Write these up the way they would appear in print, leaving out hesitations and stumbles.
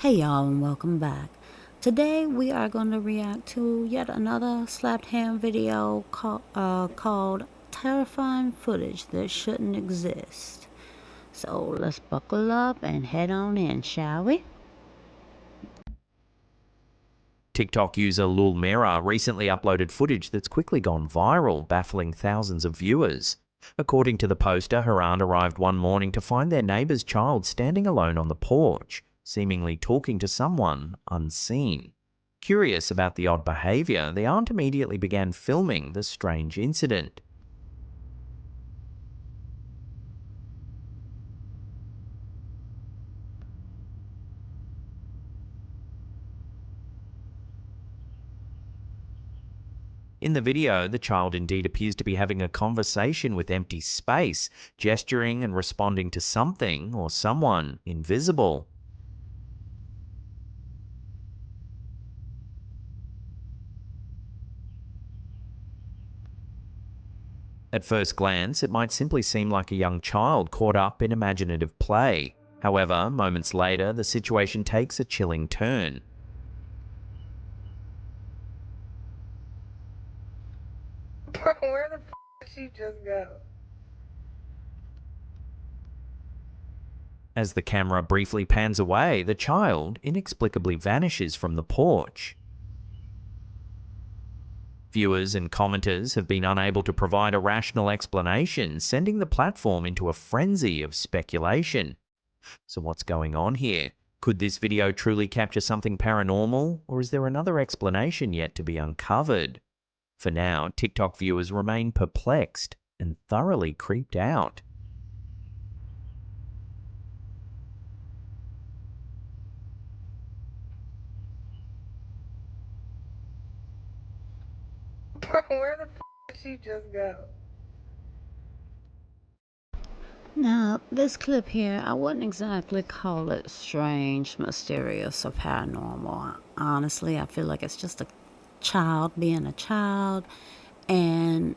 Hey y'all, and welcome back. Today we are going to react to yet another slapped hand video called Terrifying Footage That Shouldn't Exist. So let's buckle up and head on in, shall we? TikTok user Lul Mera recently uploaded footage that's quickly gone viral, baffling thousands of viewers. According to the poster, her aunt arrived one morning to find their neighbor's child standing alone on the porch, seemingly talking to someone unseen. Curious about the odd behavior, the aunt immediately began filming the strange incident. In the video, the child indeed appears to be having a conversation with empty space, gesturing and responding to something or someone invisible. At first glance, it might simply seem like a young child caught up in imaginative play. However, moments later, the situation takes a chilling turn. Bro, where the f did she just go? As the camera briefly pans away, the child inexplicably vanishes from the porch. Viewers and commenters have been unable to provide a rational explanation, sending the platform into a frenzy of speculation. So what's going on here? Could this video truly capture something paranormal, or is there another explanation yet to be uncovered? For now, TikTok viewers remain perplexed and thoroughly creeped out. Bro, where the f did she just go? Now, this clip here, I wouldn't exactly call it strange, mysterious, or paranormal. Honestly, I feel like it's just a child being a child, and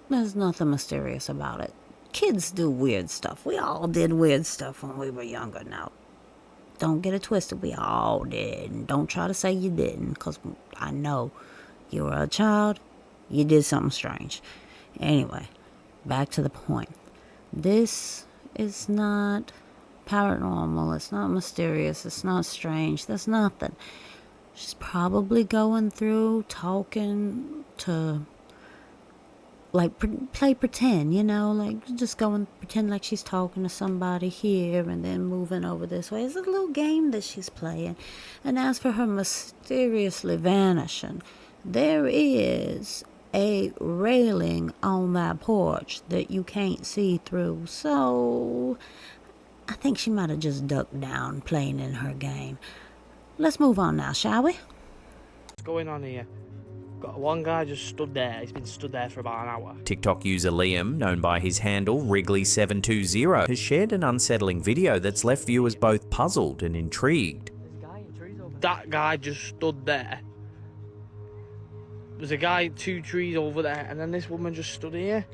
there's nothing mysterious about it. Kids do weird stuff. We all did weird stuff when we were younger now. Don't get it twisted. We all did. And don't try to say you didn't, because I know you were a child. You did something strange. Anyway, back to the point. This is not paranormal. It's not mysterious. It's not strange. There's nothing. She's probably going through talking to, like, play pretend, like just going pretend like she's talking to somebody here and then moving over this way. It's a little game that she's playing. And as for her mysteriously vanishing, there is a railing on that porch that you can't see through. So I think she might have just ducked down playing in her game. Let's move on now, shall we? What's going on here? Got one guy just stood there. He's been stood there for about an hour. TikTok user Liam, known by his handle Wrigley720, has shared an unsettling video that's left viewers both puzzled and intrigued. That guy just stood there. There's a guy 2 trees over there, and then this woman just stood here.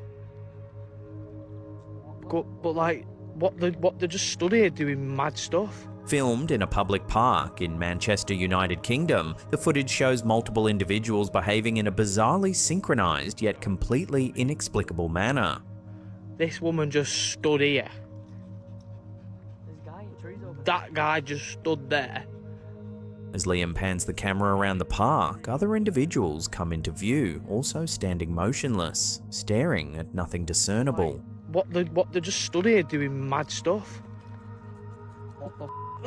But like, what they just stood here doing mad stuff. Filmed in a public park in Manchester, United Kingdom, the footage shows multiple individuals behaving in a bizarrely synchronized yet completely inexplicable manner. This woman just stood here. That guy just stood there. As Liam pans the camera around the park, other individuals come into view, also standing motionless, staring at nothing discernible. What they just stood here doing mad stuff.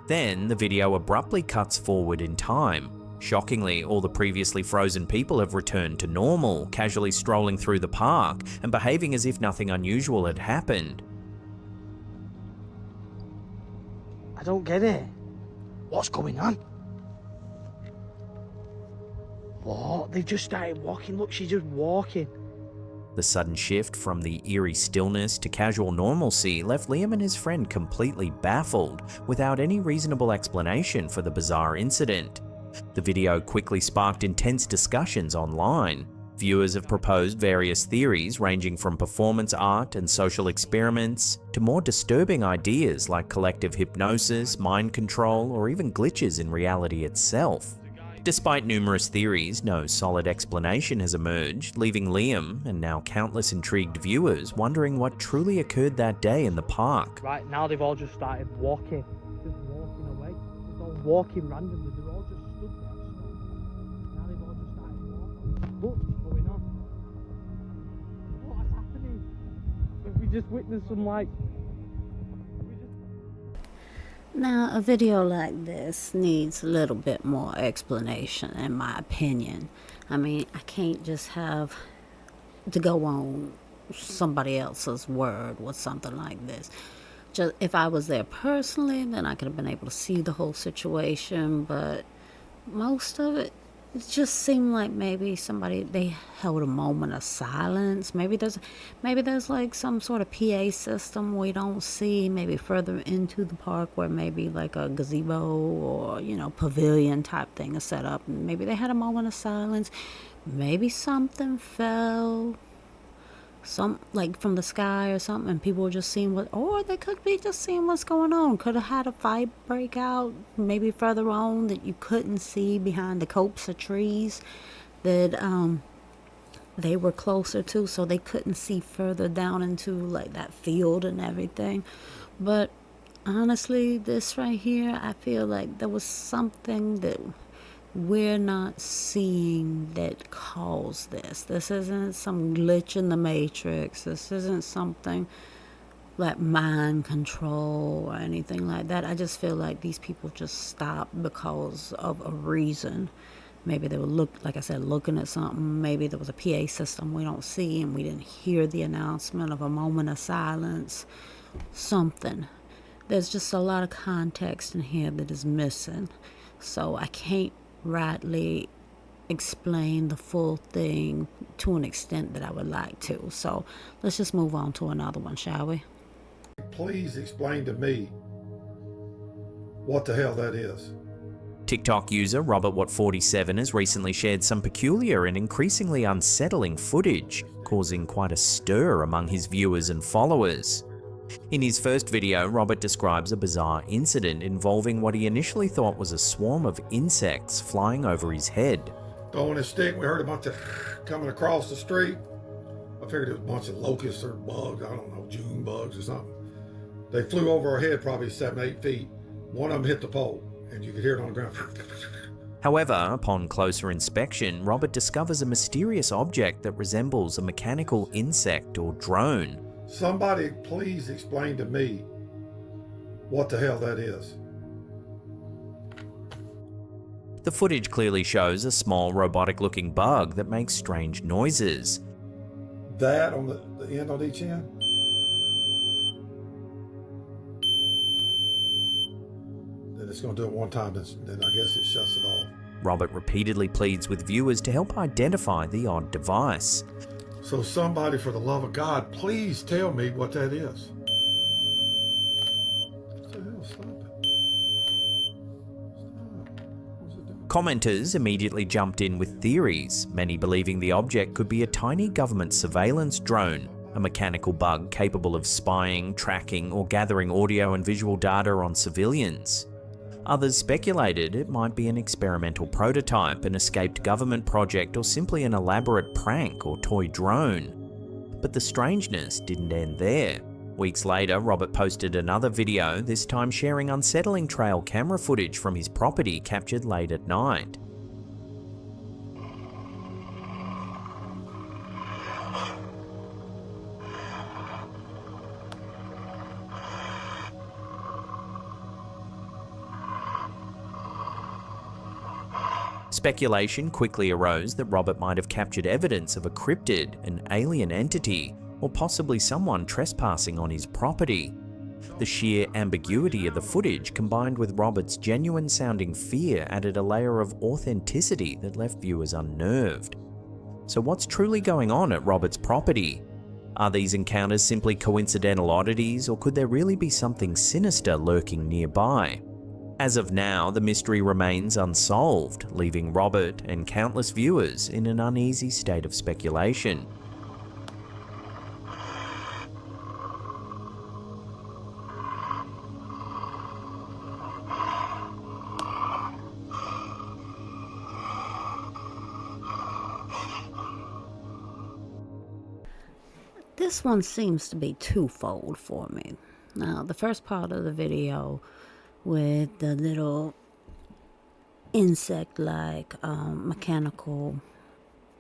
Then the video abruptly cuts forward in time. Shockingly, all the previously frozen people have returned to normal, casually strolling through the park and behaving as if nothing unusual had happened. I don't get it. What's going on? What? They've just started walking. Look, she's just walking. The sudden shift from the eerie stillness to casual normalcy left Liam and his friend completely baffled, without any reasonable explanation for the bizarre incident. The video quickly sparked intense discussions online. Viewers have proposed various theories ranging from performance art and social experiments to more disturbing ideas like collective hypnosis, mind control, or even glitches in reality itself. Despite numerous theories, no solid explanation has emerged, leaving Liam and now countless intrigued viewers wondering what truly occurred that day in the park. Right now they've all just started walking. Just walking away. Just all walking randomly. They're all just stood there. Now they've all just started walking. What's going on? What is happening? Have we just witnessed some like... Now, a video like this needs a little bit more explanation, in my opinion. I mean, I can't just have to go on somebody else's word with something like this. Just if I was there personally, then I could have been able to see the whole situation, but most of it just seemed like maybe they held a moment of silence. Maybe there's like some sort of PA system we don't see, maybe further into the park where maybe like a gazebo or, pavilion type thing is set up. Maybe they had a moment of silence. Maybe something fell like from the sky or something, and people were just seeing or they could be just seeing what's going on. Could have had a fight break out maybe further on that you couldn't see behind the copse of trees that they were closer to, so they couldn't see further down into like that field and everything. But honestly, this right here, I feel like there was something that we're not seeing that caused this. This isn't some glitch in the matrix. This isn't something like mind control or anything like that. I just feel like these people just stopped because of a reason. Maybe they were looking at something. Maybe there was a PA system we don't see and we didn't hear the announcement of a moment of silence. Something. There's just a lot of context in here that is missing. So I can't rightly explain the full thing to an extent that I would like to. So let's just move on to another one, shall we? Please explain to me what the hell that is. TikTok user RobertWatt47 has recently shared some peculiar and increasingly unsettling footage, causing quite a stir among his viewers and followers. In his first video, Robert describes a bizarre incident involving what he initially thought was a swarm of insects flying over his head. Throwing a stick, we heard a bunch of coming across the street. I figured it was a bunch of locusts or bugs, I don't know, June bugs or something. They flew over our head probably 7-8 feet. One of them hit the pole, and you could hear it on the ground. However, upon closer inspection, Robert discovers a mysterious object that resembles a mechanical insect or drone. Somebody please explain to me what the hell that is. The footage clearly shows a small robotic-looking bug that makes strange noises. That on the end on each end? Then it's going to do it one time, then I guess it shuts it off. Robert repeatedly pleads with viewers to help identify the odd device. So somebody, for the love of God, please tell me what that is. What the hell? Stop it. Stop. What's it doing? Commenters immediately jumped in with theories, many believing the object could be a tiny government surveillance drone, a mechanical bug capable of spying, tracking, or gathering audio and visual data on civilians. Others speculated it might be an experimental prototype, an escaped government project, or simply an elaborate prank or toy drone. But the strangeness didn't end there. Weeks later, Robert posted another video, this time sharing unsettling trail camera footage from his property captured late at night. Speculation quickly arose that Robert might have captured evidence of a cryptid, an alien entity, or possibly someone trespassing on his property. The sheer ambiguity of the footage combined with Robert's genuine-sounding fear added a layer of authenticity that left viewers unnerved. So what's truly going on at Robert's property? Are these encounters simply coincidental oddities, or could there really be something sinister lurking nearby? As of now, the mystery remains unsolved, leaving Robert and countless viewers in an uneasy state of speculation. This one seems to be twofold for me. Now, the first part of the video with the little insect-like mechanical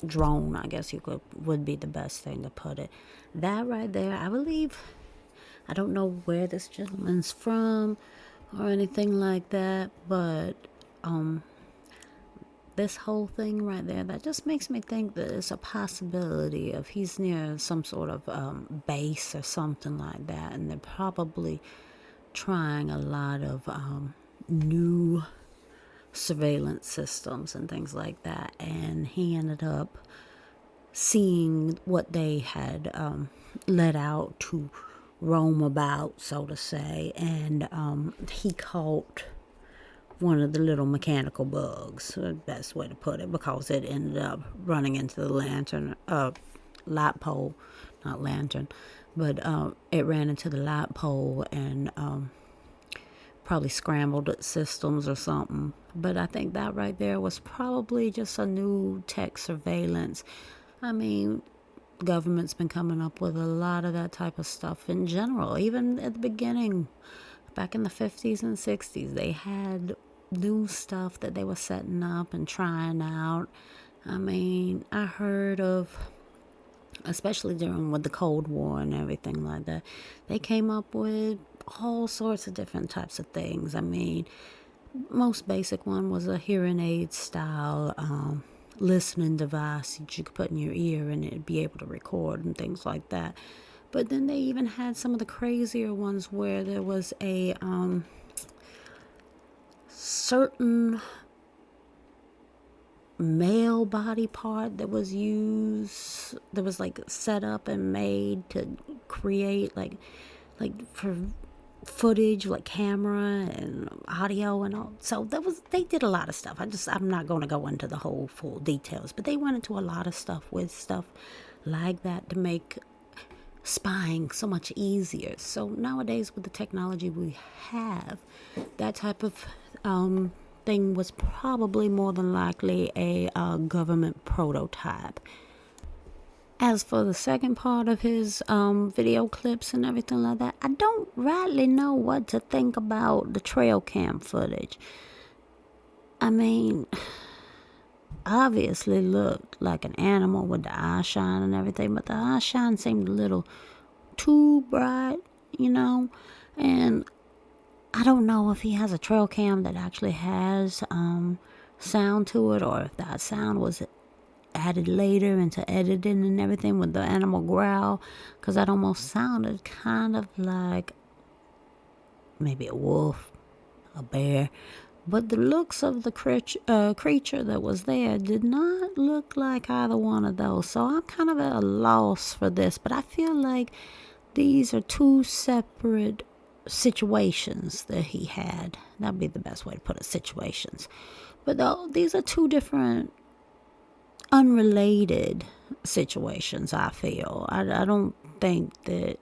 drone, I guess would be the best thing to put it. That right there, I believe, I don't know where this gentleman's from or anything like that, but this whole thing right there, that just makes me think that it's a possibility if he's near some sort of base or something like that, and they're probably trying a lot of new surveillance systems and things like that, and he ended up seeing what they had let out to roam about, so to say, and he caught one of the little mechanical bugs, the best way to put it, because it ended up running into the light pole, not lantern, but it ran into the light pole and probably scrambled its systems or something. But I think that right there was probably just a new tech surveillance. I mean, government's been coming up with a lot of that type of stuff in general. Even at the beginning, back in the 50s and 60s, they had new stuff that they were setting up and trying out. I mean, I heard of, especially during with the Cold War and everything like that, they came up with all sorts of different types of things. I mean, most basic one was a hearing aid style listening device that you could put in your ear and it'd be able to record and things like that. But then they even had some of the crazier ones where there was a certain male body part that was used, that was like set up and made to create like for footage, like camera and audio and all. So they did a lot of stuff. I'm not going to go into the whole full details, but they went into a lot of stuff with stuff like that to make spying so much easier. So nowadays, with the technology we have, that type of thing was probably more than likely a government prototype. As for the second part of his video clips and everything like that, I don't rightly know what to think about the trail cam footage. I mean, obviously looked like an animal with the eye shine and everything, but the eye shine seemed a little too bright, you know. And I don't know if he has a trail cam that actually has sound to it, or if that sound was added later into editing and everything with the animal growl, because that almost sounded kind of like maybe a wolf, a bear. But the looks of the creature that was there did not look like either one of those. So I'm kind of at a loss for this. But I feel like these are two separate situations that he had. That'd be the best way to put it, situations. But these are two different unrelated situations, I feel. I don't think that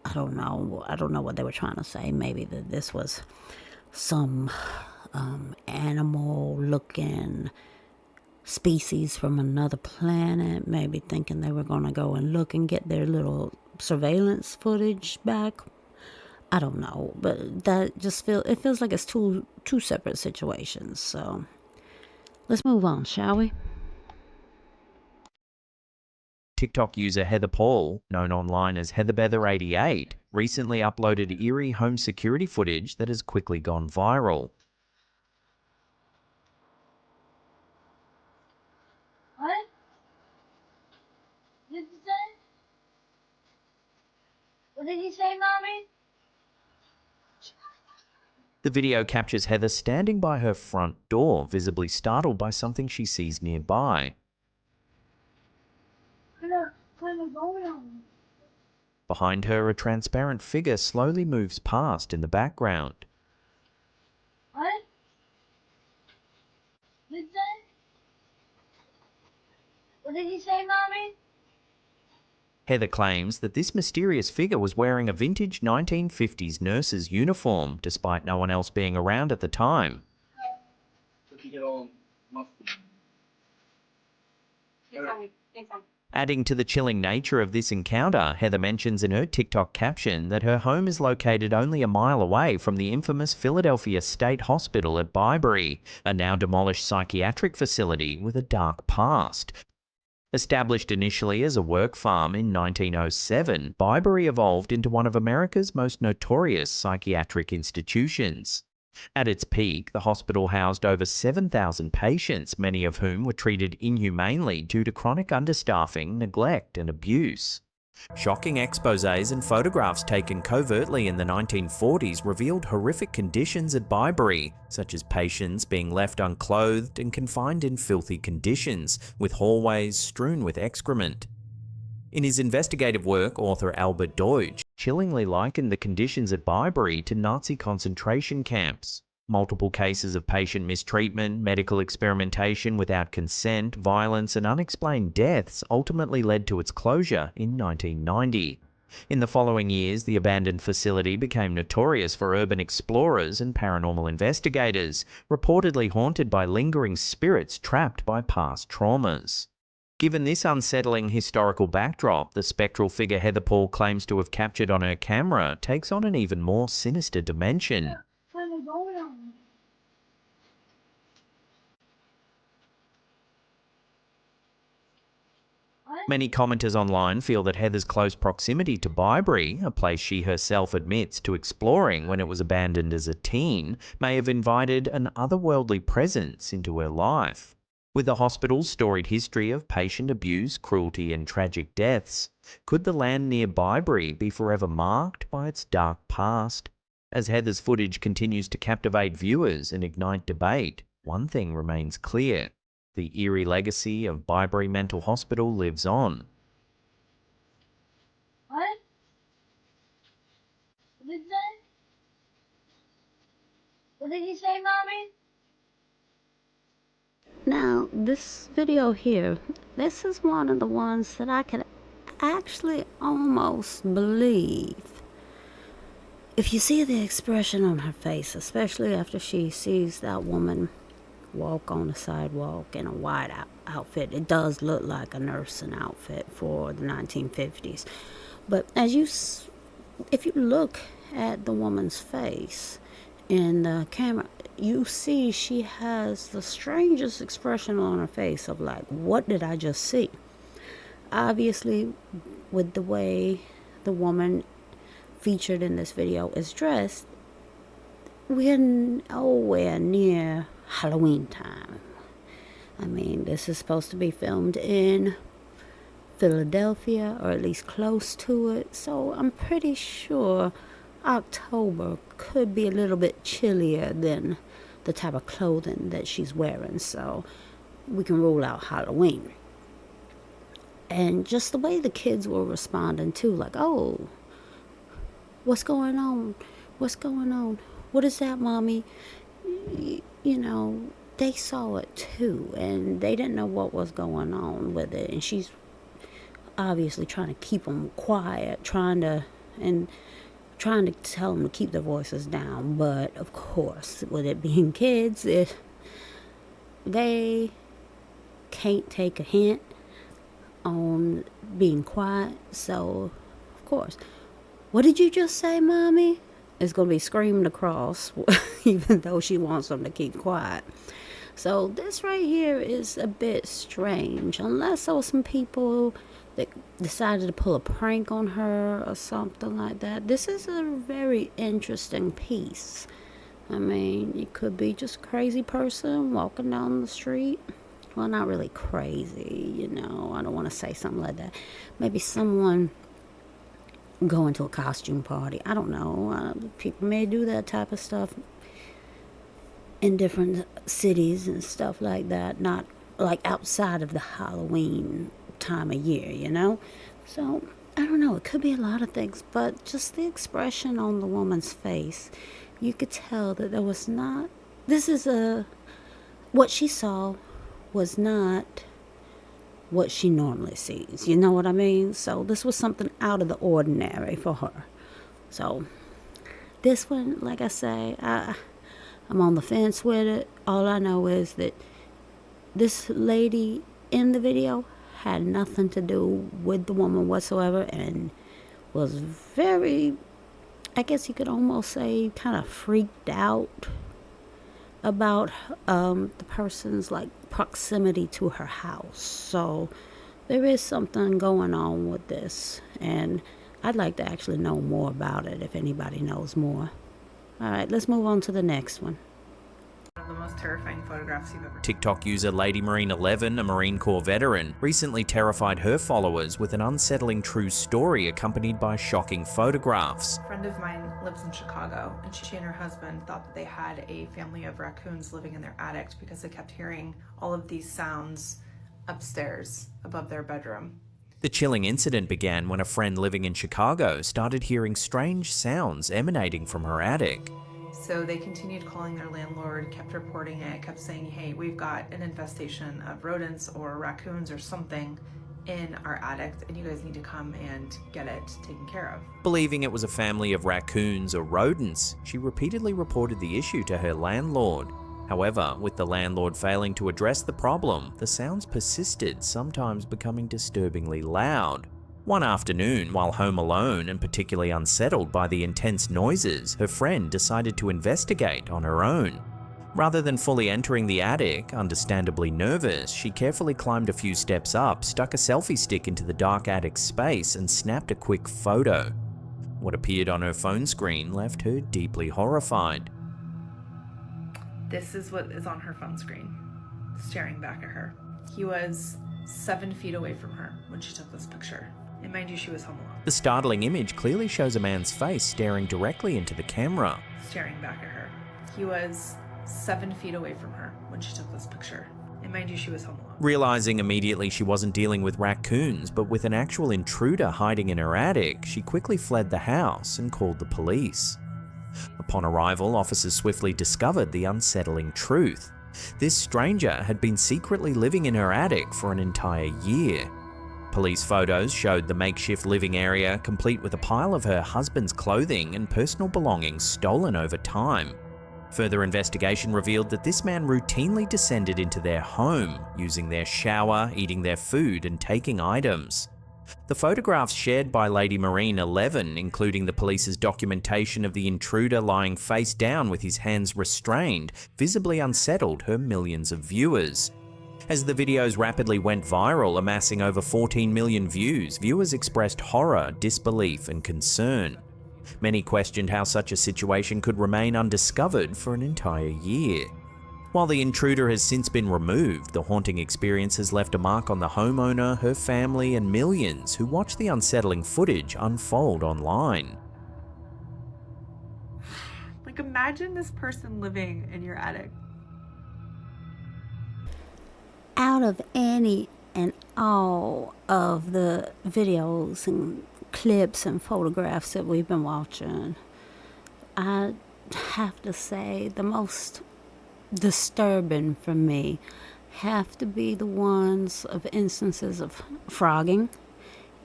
I don't know what they were trying to say. Maybe that this was some animal looking species from another planet, maybe thinking they were going to go and look and get their little surveillance footage back. I don't know, but that just feels like it's two separate situations. So let's move on, shall we? TikTok user Heather Paul, known online as HeatherBether88, recently uploaded eerie home security footage that has quickly gone viral. What? Did you say? What did he say, Mommy? The video captures Heather standing by her front door, visibly startled by something she sees nearby. What am I going on? Behind her, a transparent figure slowly moves past in the background. What? What'd he say? What did he say, Mommy? Heather claims that this mysterious figure was wearing a vintage 1950s nurse's uniform, despite no one else being around at the time. Adding to the chilling nature of this encounter, Heather mentions in her TikTok caption that her home is located only a mile away from the infamous Philadelphia State Hospital at Byberry, a now demolished psychiatric facility with a dark past. Established initially as a work farm in 1907, Byberry evolved into one of America's most notorious psychiatric institutions. At its peak, the hospital housed over 7,000 patients, many of whom were treated inhumanely due to chronic understaffing, neglect, and abuse. Shocking exposés and photographs taken covertly in the 1940s revealed horrific conditions at Byberry, such as patients being left unclothed and confined in filthy conditions, with hallways strewn with excrement. In his investigative work, author Albert Deutsch chillingly likened the conditions at Byberry to Nazi concentration camps. Multiple cases of patient mistreatment, medical experimentation without consent, violence, and unexplained deaths ultimately led to its closure in 1990. In the following years, the abandoned facility became notorious for urban explorers and paranormal investigators, reportedly haunted by lingering spirits trapped by past traumas. Given this unsettling historical backdrop, the spectral figure Heather Paul claims to have captured on her camera takes on an even more sinister dimension. What am I going on? What? Many commenters online feel that Heather's close proximity to Byberry, a place she herself admits to exploring when it was abandoned as a teen, may have invited an otherworldly presence into her life. With the hospital's storied history of patient abuse, cruelty, and tragic deaths, could the land near Byberry be forever marked by its dark past? As Heather's footage continues to captivate viewers and ignite debate, one thing remains clear. The eerie legacy of Byberry Mental Hospital lives on. What? What did he say? What did he say, Mommy? Now, this video here, this is one of the ones that I could actually almost believe. If you see the expression on her face, especially after she sees that woman walk on the sidewalk in a white outfit, it does look like a nursing outfit for the 1950s. But if you look at the woman's face in the camera, you see she has the strangest expression on her face of like, what did I just see? Obviously, with the way the woman featured in this video is dressed, we're nowhere near Halloween time. I mean, this is supposed to be filmed in Philadelphia, or at least close to it, so I'm pretty sure October could be a little bit chillier than the type of clothing that she's wearing, so we can rule out Halloween. And just the way the kids were responding too, like, oh, what's going on? What's going on? What is that, Mommy? You know, they saw it too, and they didn't know what was going on with it, and she's obviously trying to keep them quiet, trying to tell them to keep their voices down. But of course, with it being kids, they can't take a hint on being quiet. So of course, what did you just say, Mommy? It's gonna be screamed across, even though she wants them to keep quiet. So this right here is a bit strange, unless there were some people that decided to pull a prank on her or something like that. This is a very interesting piece. I mean, it could be just a crazy person walking down the street. Well, not really crazy, you know. I don't want to say something like that. Maybe someone going to a costume party. I don't know. People may do that type of stuff in different cities and stuff like that. Not like outside of the Halloween time of year, you know. So don't know, it could be a lot of things, but just the expression on the woman's face, you could tell that there was not, what she saw was not what she normally sees. You know what I mean? So this was something out of the ordinary for her. So this one, like I say, I'm on the fence with it. All I know is that this lady in the video had nothing to do with the woman whatsoever and was very, I guess you could almost say, kind of freaked out about the person's like proximity to her house. So there is something going on with this, and I'd like to actually know more about it if anybody knows more. All right, let's move on to the next one. One of the most terrifying photographs you've ever. TikTok user Lady Marine 11, a Marine Corps veteran, recently terrified her followers with an unsettling true story accompanied by shocking photographs. A friend of mine lives in Chicago, and she and her husband thought that they had a family of raccoons living in their attic because they kept hearing all of these sounds upstairs above their bedroom. The chilling incident began when a friend living in Chicago started hearing strange sounds emanating from her attic. So they continued calling their landlord, kept reporting it, kept saying, hey, we've got an infestation of rodents or raccoons or something in our attic, and you guys need to come and get it taken care of. Believing it was a family of raccoons or rodents, she repeatedly reported the issue to her landlord. However, with the landlord failing to address the problem, the sounds persisted, sometimes becoming disturbingly loud. One afternoon, while home alone and particularly unsettled by the intense noises, her friend decided to investigate on her own. Rather than fully entering the attic, understandably nervous, she carefully climbed a few steps up, stuck a selfie stick into the dark attic space, and snapped a quick photo. What appeared on her phone screen left her deeply horrified. This is what is on her phone screen, staring back at her. He was 7 feet away from her when she took this picture. And mind you, she was home alone. The startling image clearly shows a man's face staring directly into the camera. Staring back at her. He was 7 feet away from her when she took this picture. And mind you, she was home alone. Realizing immediately she wasn't dealing with raccoons, but with an actual intruder hiding in her attic, she quickly fled the house and called the police. Upon arrival, officers swiftly discovered the unsettling truth. This stranger had been secretly living in her attic for an entire year. Police photos showed the makeshift living area complete with a pile of her husband's clothing and personal belongings stolen over time. Further investigation revealed that this man routinely descended into their home, using their shower, eating their food, and taking items. The photographs shared by Lady Marine 11, including the police's documentation of the intruder lying face down with his hands restrained, visibly unsettled her millions of viewers. As the videos rapidly went viral, amassing over 14 million views, viewers expressed horror, disbelief, and concern. Many questioned how such a situation could remain undiscovered for an entire year. While the intruder has since been removed, the haunting experience has left a mark on the homeowner, her family, and millions who watch the unsettling footage unfold online. Like, imagine this person living in your attic. Out of any and all of the videos and clips and photographs that we've been watching, I have to say the most disturbing for me have to be the ones of instances of frogging,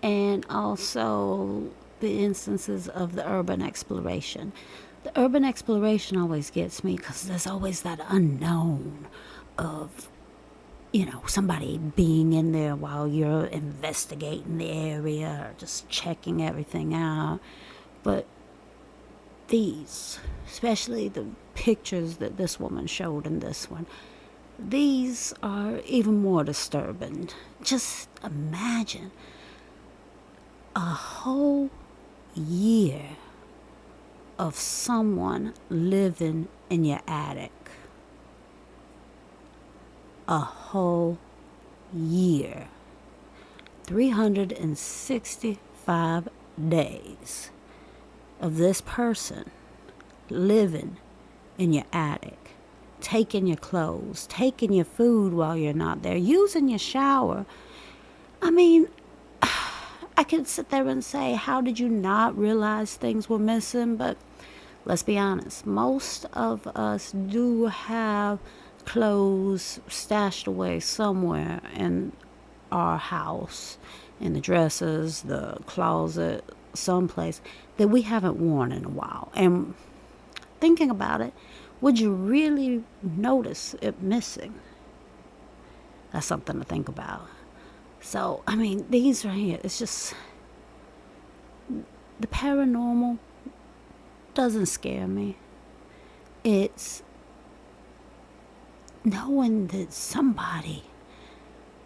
and also the instances of the urban exploration. The urban exploration always gets me because there's always that unknown of, somebody being in there while you're investigating the area or just checking everything out. But these, especially the pictures that this woman showed in this one, these are even more disturbing. Just imagine a whole year of someone living in your attic. A whole year. 365 days of this person living in your attic, taking your clothes, taking your food while you're not there, using your shower. I mean, I could sit there and say, how did you not realize things were missing? But let's be honest, most of us do have clothes stashed away somewhere in our house, in the dressers, the closet, someplace that we haven't worn in a while. And thinking about it, would you really notice it missing? That's something to think about. So, I mean, these right here, it's just, the paranormal doesn't scare me. It's knowing that somebody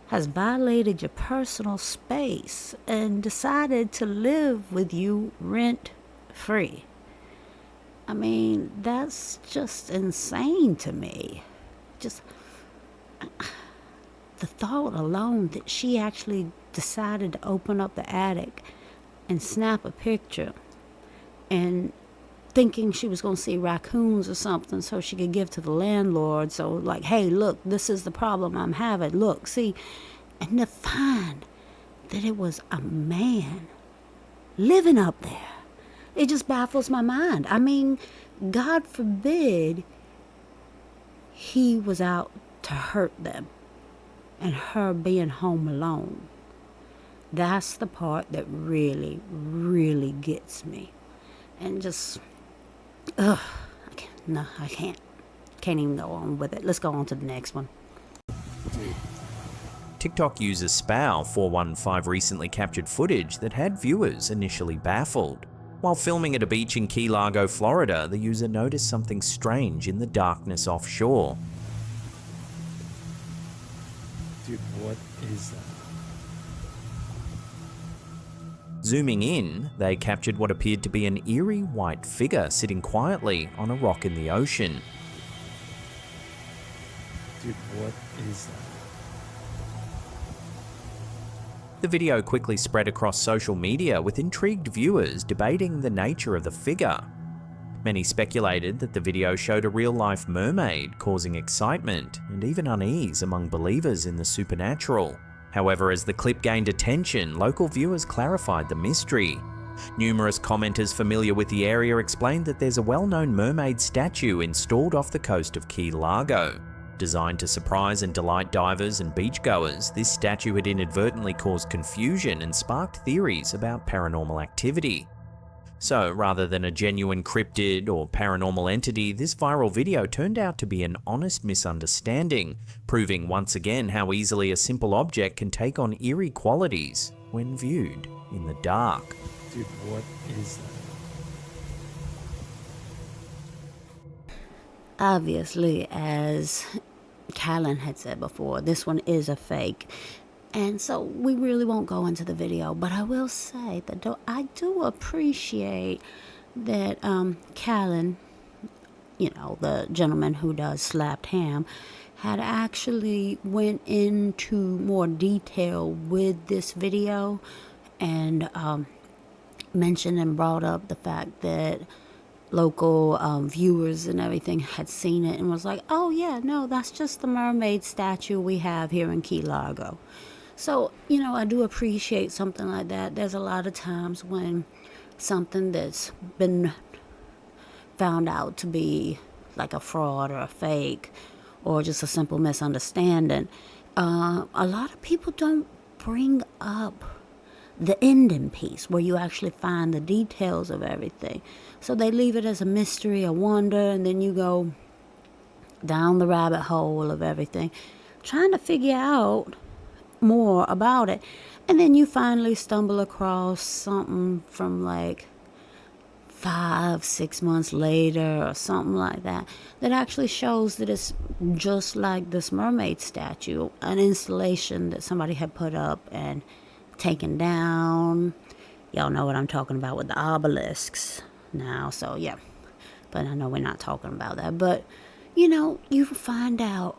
has violated your personal space and decided to live with you rent free. I mean, that's just insane to me. Just the thought alone that she actually decided to open up the attic and snap a picture and thinking she was going to see raccoons or something so she could give to the landlord. So like, hey, look, this is the problem I'm having. Look, see, and to find that it was a man living up there. It just baffles my mind. I mean, God forbid he was out to hurt them and her being home alone. That's the part that really, really gets me. And just, I can't. Can't even go on with it. Let's go on to the next one. TikTok user Spow415 recently captured footage that had viewers initially baffled. While filming at a beach in Key Largo, Florida, the user noticed something strange in the darkness offshore. Dude, what is that? Zooming in, they captured what appeared to be an eerie white figure sitting quietly on a rock in the ocean. Dude, what is that? The video quickly spread across social media, with intrigued viewers debating the nature of the figure. Many speculated that the video showed a real-life mermaid, causing excitement and even unease among believers in the supernatural. However, as the clip gained attention, local viewers clarified the mystery. Numerous commenters familiar with the area explained that there's a well-known mermaid statue installed off the coast of Key Largo. Designed to surprise and delight divers and beachgoers, this statue had inadvertently caused confusion and sparked theories about paranormal activity. So, rather than a genuine cryptid or paranormal entity, this viral video turned out to be an honest misunderstanding, proving once again how easily a simple object can take on eerie qualities when viewed in the dark. Dude, what is that? Obviously, as Callan had said before, this one is a fake. And so we really won't go into the video, but I will say that I do appreciate that Callan, you know, the gentleman who does Slapped Ham, had actually went into more detail with this video and mentioned and brought up the fact that local viewers and everything had seen it and was like, oh yeah, no, that's just the mermaid statue we have here in Key Largo. So, you know, I do appreciate something like that. There's a lot of times when something that's been found out to be like a fraud or a fake or just a simple misunderstanding, a lot of people don't bring up the ending piece where you actually find the details of everything. So they leave it as a mystery, a wonder, and then you go down the rabbit hole of everything, trying to figure out more about it. And then you finally stumble across something from like 5-6 months later or something like that, that actually shows that it's just like this mermaid statue, an installation that somebody had put up and taken down. Y'all know what I'm talking about with the obelisks now, so yeah. But I know we're not talking about that. But, you know, you find out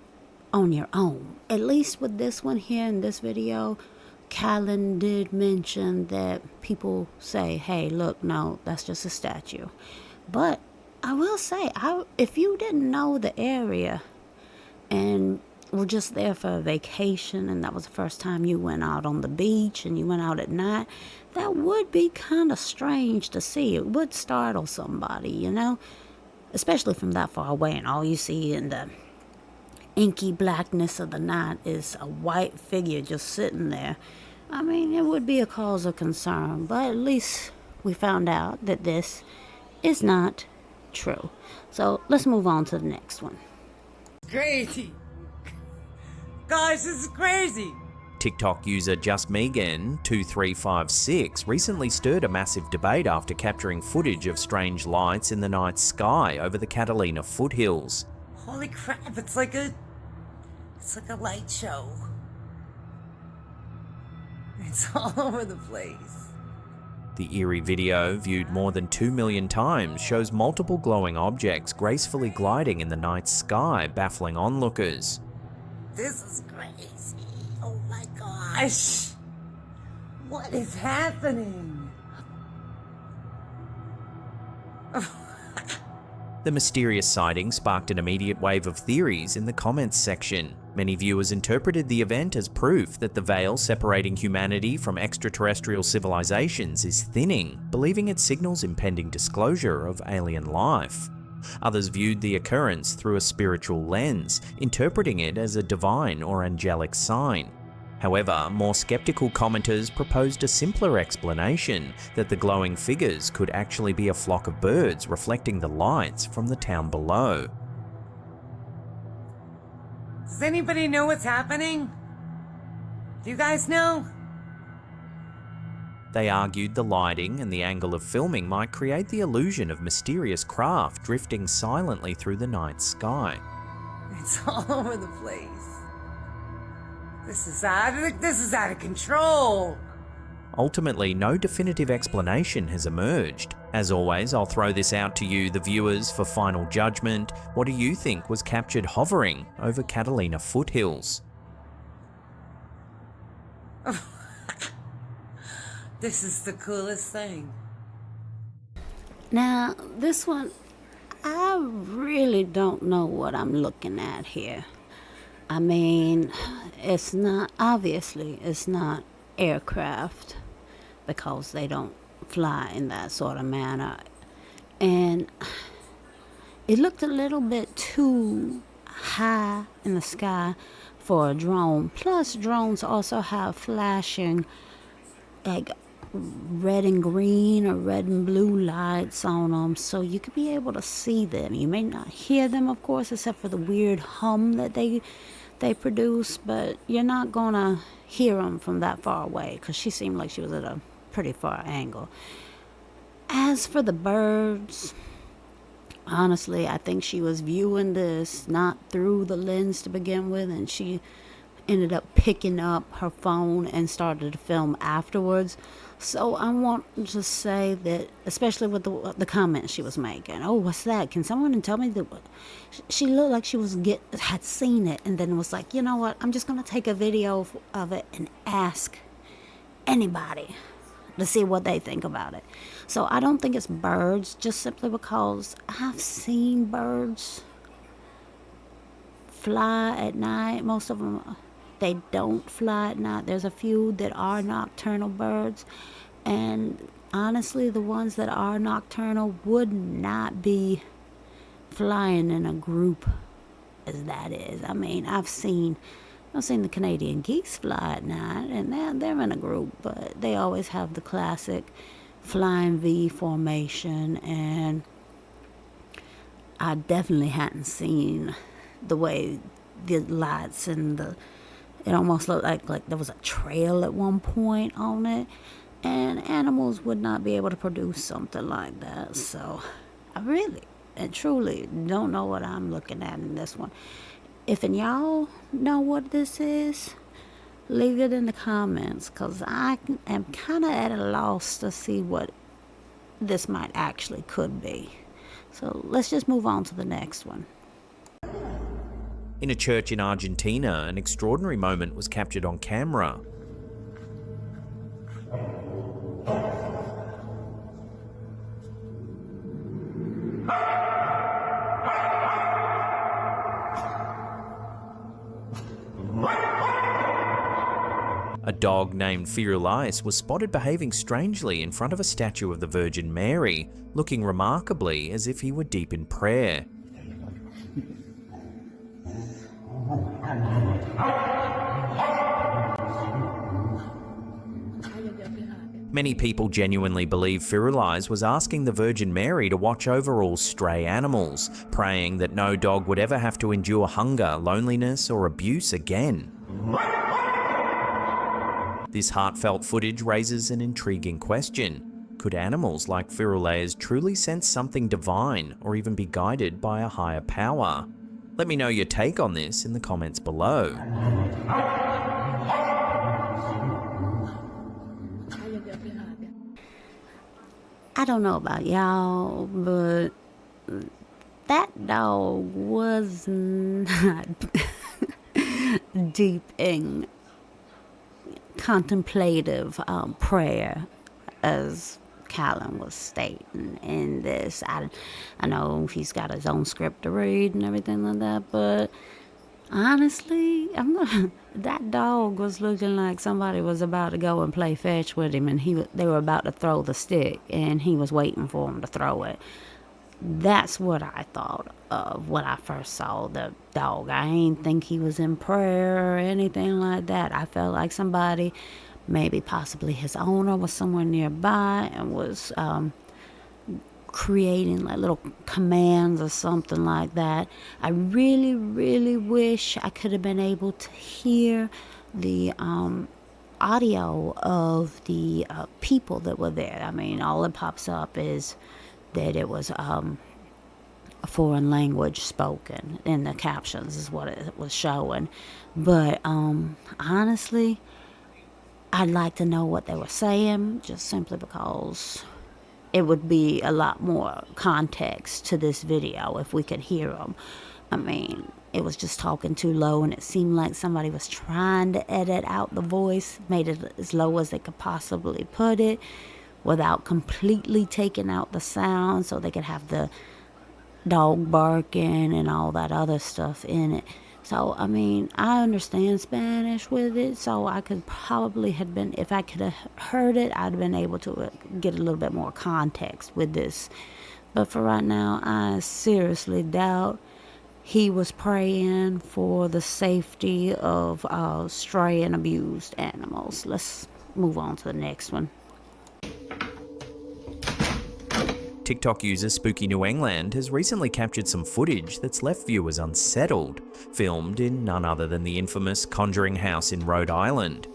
on your own. At least with this one here in this video, Callan did mention that people say, hey, look, no, that's just a statue. But I will say, if you didn't know the area and were just there for a vacation and that was the first time you went out on the beach and you went out at night, that would be kind of strange to see. It would startle somebody, you know? Especially from that far away, and all you see in the inky blackness of the night is a white figure just sitting there. I mean, it would be a cause of concern, but at least we found out that this is not true. So let's move on to the next one. Crazy. Guys, this is crazy. TikTok user JustMegan2356 recently stirred a massive debate after capturing footage of strange lights in the night sky over the Catalina foothills. Holy crap, it's like a light show. It's all over the place. The eerie video, viewed more than 2 million times, shows multiple glowing objects gracefully gliding in the night sky, baffling onlookers. This is crazy. Oh my gosh. What is happening? The mysterious sighting sparked an immediate wave of theories in the comments section. Many viewers interpreted the event as proof that the veil separating humanity from extraterrestrial civilizations is thinning, believing it signals impending disclosure of alien life. Others viewed the occurrence through a spiritual lens, interpreting it as a divine or angelic sign. However, more skeptical commenters proposed a simpler explanation, that the glowing figures could actually be a flock of birds reflecting the lights from the town below. Does anybody know what's happening? Do you guys know? They argued the lighting and the angle of filming might create the illusion of mysterious craft drifting silently through the night sky. It's all over the place. This is out of control. Ultimately, no definitive explanation has emerged. As always, I'll throw this out to you, the viewers, for final judgment. What do you think was captured hovering over Catalina foothills? This is the coolest thing. Now, this one, I really don't know what I'm looking at here. I mean, it's not aircraft, because they don't fly in that sort of manner. And it looked a little bit too high in the sky for a drone. Plus, drones also have flashing, like, red and green or red and blue lights on them, so you could be able to see them. You may not hear them, of course, except for the weird hum that they produce, but you're not gonna hear them from that far away, because she seemed like she was at a pretty far angle. As for the birds, honestly, I think she was viewing this not through the lens to begin with, and she ended up picking up her phone and started to film afterwards. So I want to say that, especially with the comments she was making, oh, what's that? Can someone tell me that? She looked like she had seen it, and then was like, you know what? I'm just gonna take a video of it and ask anybody to see what they think about it. So I don't think it's birds, just simply because I've seen birds fly at night. Most of them, they don't fly at night. There's a few that are nocturnal birds, and honestly, the ones that are nocturnal would not be flying in a group as that is. I mean, I've seen the Canadian geese fly at night, and they're in a group, but they always have the classic flying V formation, and I definitely hadn't seen the way the lights and it almost looked like there was a trail at one point on it, and animals would not be able to produce something like that. So I really and truly don't know what I'm looking at in this one. If y'all know what this is, leave it in the comments, because I am kind of at a loss to see what this might actually could be. So let's just move on to the next one. In a church in Argentina, an extraordinary moment was captured on camera. A dog named Firulais was spotted behaving strangely in front of a statue of the Virgin Mary, looking remarkably as if he were deep in prayer. Many people genuinely believe Firulais was asking the Virgin Mary to watch over all stray animals, praying that no dog would ever have to endure hunger, loneliness, or abuse again. This heartfelt footage raises an intriguing question. Could animals like Firulais truly sense something divine or even be guided by a higher power? Let me know your take on this in the comments below. I don't know about y'all, but that dog was not deep in contemplative prayer, as Callan was stating in this. I know he's got his own script to read and everything like that, but honestly, that dog was looking like somebody was about to go and play fetch with him, and they were about to throw the stick, and he was waiting for him to throw it. That's what I thought of when I first saw the dog. I ain't think he was in prayer or anything like that. I felt like somebody, maybe possibly his owner, was somewhere nearby and was creating like little commands or something like that. I really, really wish I could have been able to hear the audio of the people that were there. I mean, all that pops up is that it was a foreign language spoken in the captions is what it was showing. But honestly, I'd like to know what they were saying, just simply because it would be a lot more context to this video if we could hear them. I mean, it was just talking too low, and it seemed like somebody was trying to edit out the voice, made it as low as they could possibly put it, without completely taking out the sound, so they could have the dog barking and all that other stuff in it. So, I mean, I understand Spanish with it, so I could probably have been, if I could have heard it, I'd have been able to get a little bit more context with this. But for right now, I seriously doubt he was praying for the safety of stray and abused animals. Let's move on to the next one. TikTok user Spooky New England has recently captured some footage that's left viewers unsettled, filmed in none other than the infamous Conjuring House in Rhode Island.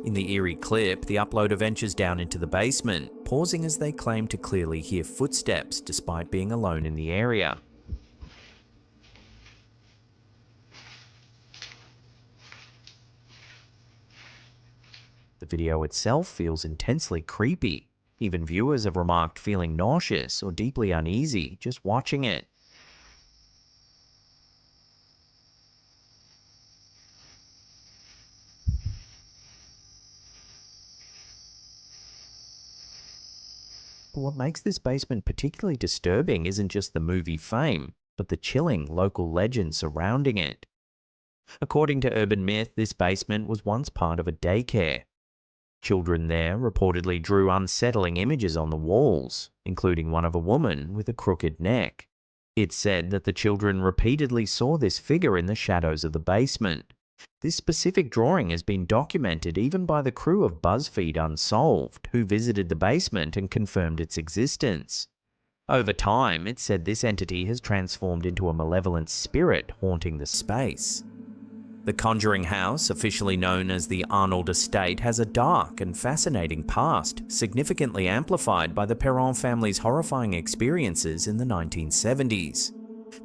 In the eerie clip, the uploader ventures down into the basement, pausing as they claim to clearly hear footsteps despite being alone in the area. The video itself feels intensely creepy. Even viewers have remarked feeling nauseous or deeply uneasy just watching it. But what makes this basement particularly disturbing isn't just the movie fame, but the chilling local legend surrounding it. According to urban myth, this basement was once part of a daycare. Children there reportedly drew unsettling images on the walls, including one of a woman with a crooked neck. It's said that the children repeatedly saw this figure in the shadows of the basement. This specific drawing has been documented even by the crew of BuzzFeed Unsolved, who visited the basement and confirmed its existence. Over time, it's said this entity has transformed into a malevolent spirit haunting the space. The Conjuring House, officially known as the Arnold Estate, has a dark and fascinating past, significantly amplified by the Perron family's horrifying experiences in the 1970s.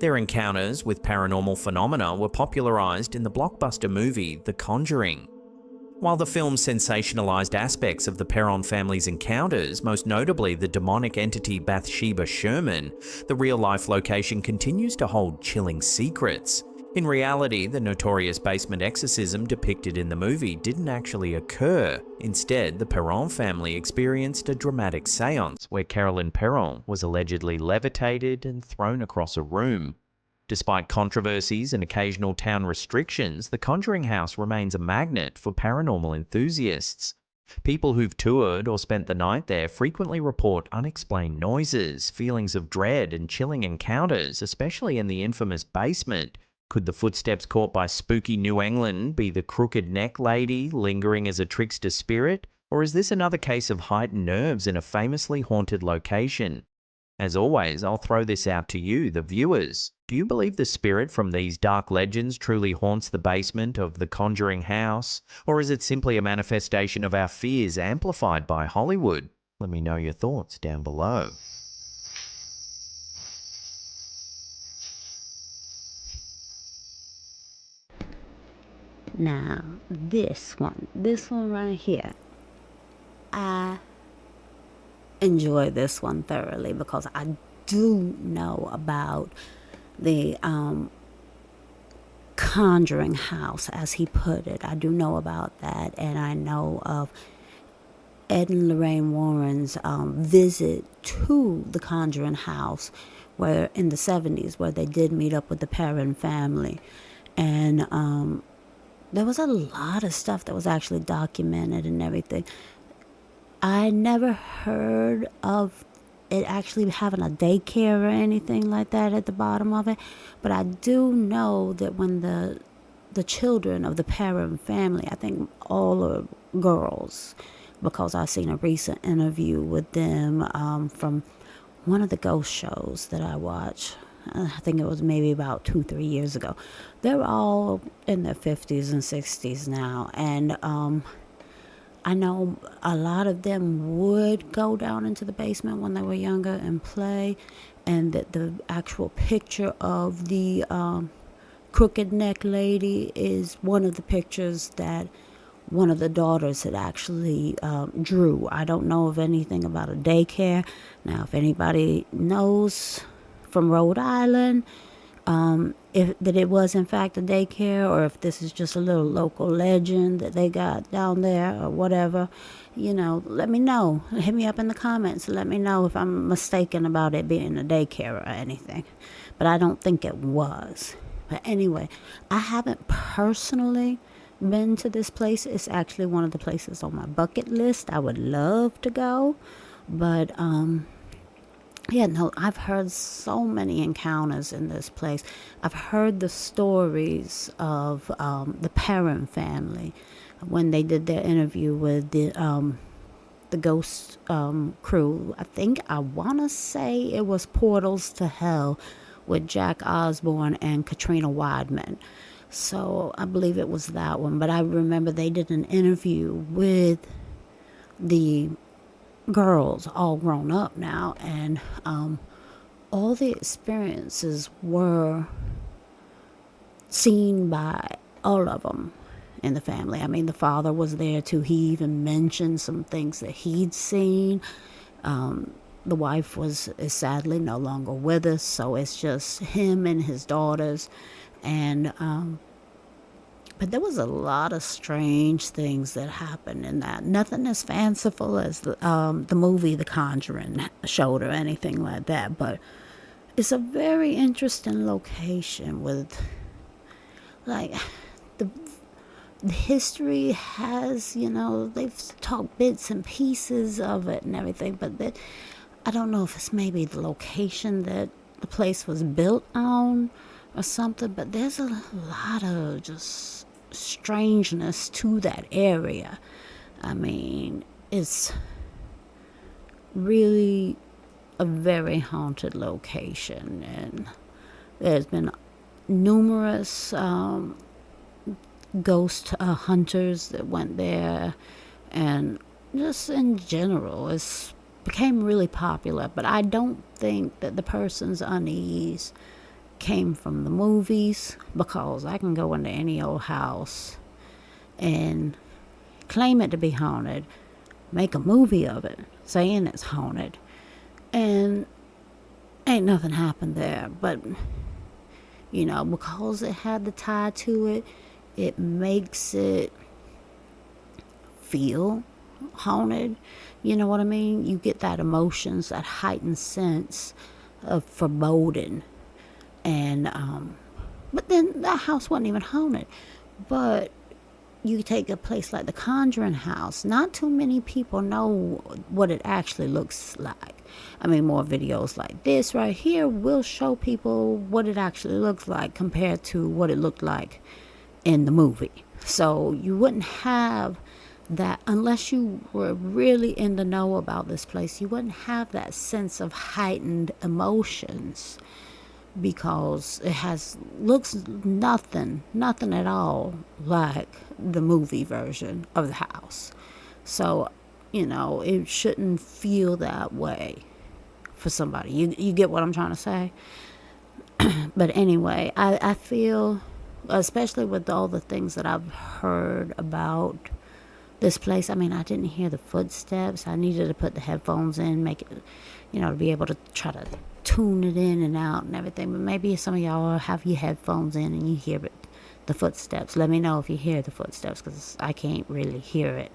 Their encounters with paranormal phenomena were popularized in the blockbuster movie The Conjuring. While the film sensationalized aspects of the Perron family's encounters, most notably the demonic entity Bathsheba Sherman, the real-life location continues to hold chilling secrets, In reality, the notorious basement exorcism depicted in the movie didn't actually occur. Instead, the Perron family experienced a dramatic seance where Carolyn Perron was allegedly levitated and thrown across a room. Despite controversies and occasional town restrictions, the Conjuring House remains a magnet for paranormal enthusiasts. People who've toured or spent the night there frequently report unexplained noises, feelings of dread, and chilling encounters, especially in the infamous basement. Could the footsteps caught by spooky New England be the crooked neck lady lingering as a trickster spirit? Or is this another case of heightened nerves in a famously haunted location? As always, I'll throw this out to you, the viewers. Do you believe the spirit from these dark legends truly haunts the basement of the Conjuring House? Or is it simply a manifestation of our fears amplified by Hollywood? Let me know your thoughts down below. Now, this one right here, I enjoy this one thoroughly because I do know about the Conjuring House, as he put it. I do know about that, and I know of Ed and Lorraine Warren's visit to the Conjuring House, where in the 70s, where they did meet up with the Perron family, and there was a lot of stuff that was actually documented and everything. I never heard of it actually having a daycare or anything like that at the bottom of it, but I do know that when the children of the Perron family, I think all are girls, because I seen a recent interview with them from one of the ghost shows that I watch. I think it was maybe about 2-3 years ago. They're all in their 50s and 60s now, and I know a lot of them would go down into the basement when they were younger and play, and that the actual picture of the crooked neck lady is one of the pictures that one of the daughters had actually drew. I don't know of anything about a daycare. Now, if anybody knows from Rhode Island, if that it was in fact a daycare, or if this is just a little local legend that they got down there or whatever, let me know. Hit me up in the comments. Let me know if I'm mistaken about it being a daycare or anything. But I don't think it was. But anyway, I haven't personally been to this place. It's actually one of the places on my bucket list. I would love to go. But yeah, no, I've heard so many encounters in this place. I've heard the stories of the Perron family when they did their interview with the ghost crew. I want to say it was Portals to Hell with Jack Osborne and Katrina Weidman. So I believe it was that one. But I remember they did an interview with the girls, all grown up now, and all the experiences were seen by all of them in the family. I mean, the father was there too. He even mentioned some things that he'd seen. The wife is sadly no longer with us, so it's just him and his daughters, and but there was a lot of strange things that happened in that. Nothing as fanciful as the movie The Conjuring showed or anything like that. But it's a very interesting location with, like, the history has, they've talked bits and pieces of it and everything. But I don't know if it's maybe the location that the place was built on or something. But there's a lot of just strangeness to that area. I mean, it's really a very haunted location, and there's been numerous ghost hunters that went there, and just in general it's became really popular. But I don't think that the person's unease came from the movies, because I can go into any old house and claim it to be haunted, make a movie of it saying it's haunted, and ain't nothing happened there. But You know, because it had the tie to it, it makes it feel haunted. You know what I mean? You get that emotions, that heightened sense of foreboding. And but then that house wasn't even haunted. But you take a place like the Conjuring house, not too many people know what it actually looks like. I mean, more videos like this right here will show people what it actually looks like compared to what it looked like in the movie. So you wouldn't have that unless you were really in the know about this place. You wouldn't have that sense of heightened emotions, because it looks nothing at all like the movie version of the house. So, you know, it shouldn't feel that way for somebody. You get what I'm trying to say? But anyway, I feel, especially with all the things that I've heard about this place, I mean, I didn't hear the footsteps. I needed to put the headphones in, make it, you know, to be able to try to tune it in and out and everything. But maybe some of y'all have your headphones in and you hear it, the footsteps. Let me know if you hear the footsteps, because I can't really hear it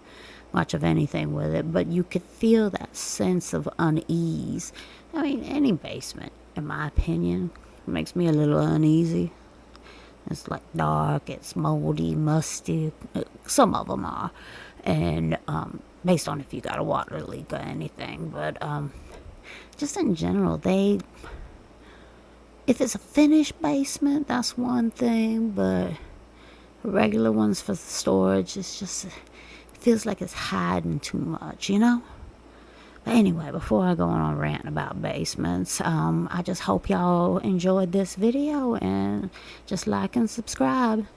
much of anything with it. But you could feel that sense of unease. I mean, any basement, in my opinion, makes me a little uneasy. It's like dark, it's moldy, musty. Some of them are. And based on if you got a water leak or anything. But just in general, if it's a finished basement, that's one thing. But regular ones for storage, it's just, it feels like it's hiding too much, you know? But anyway, before I go on ranting about basements, I just hope y'all enjoyed this video, and just like and subscribe.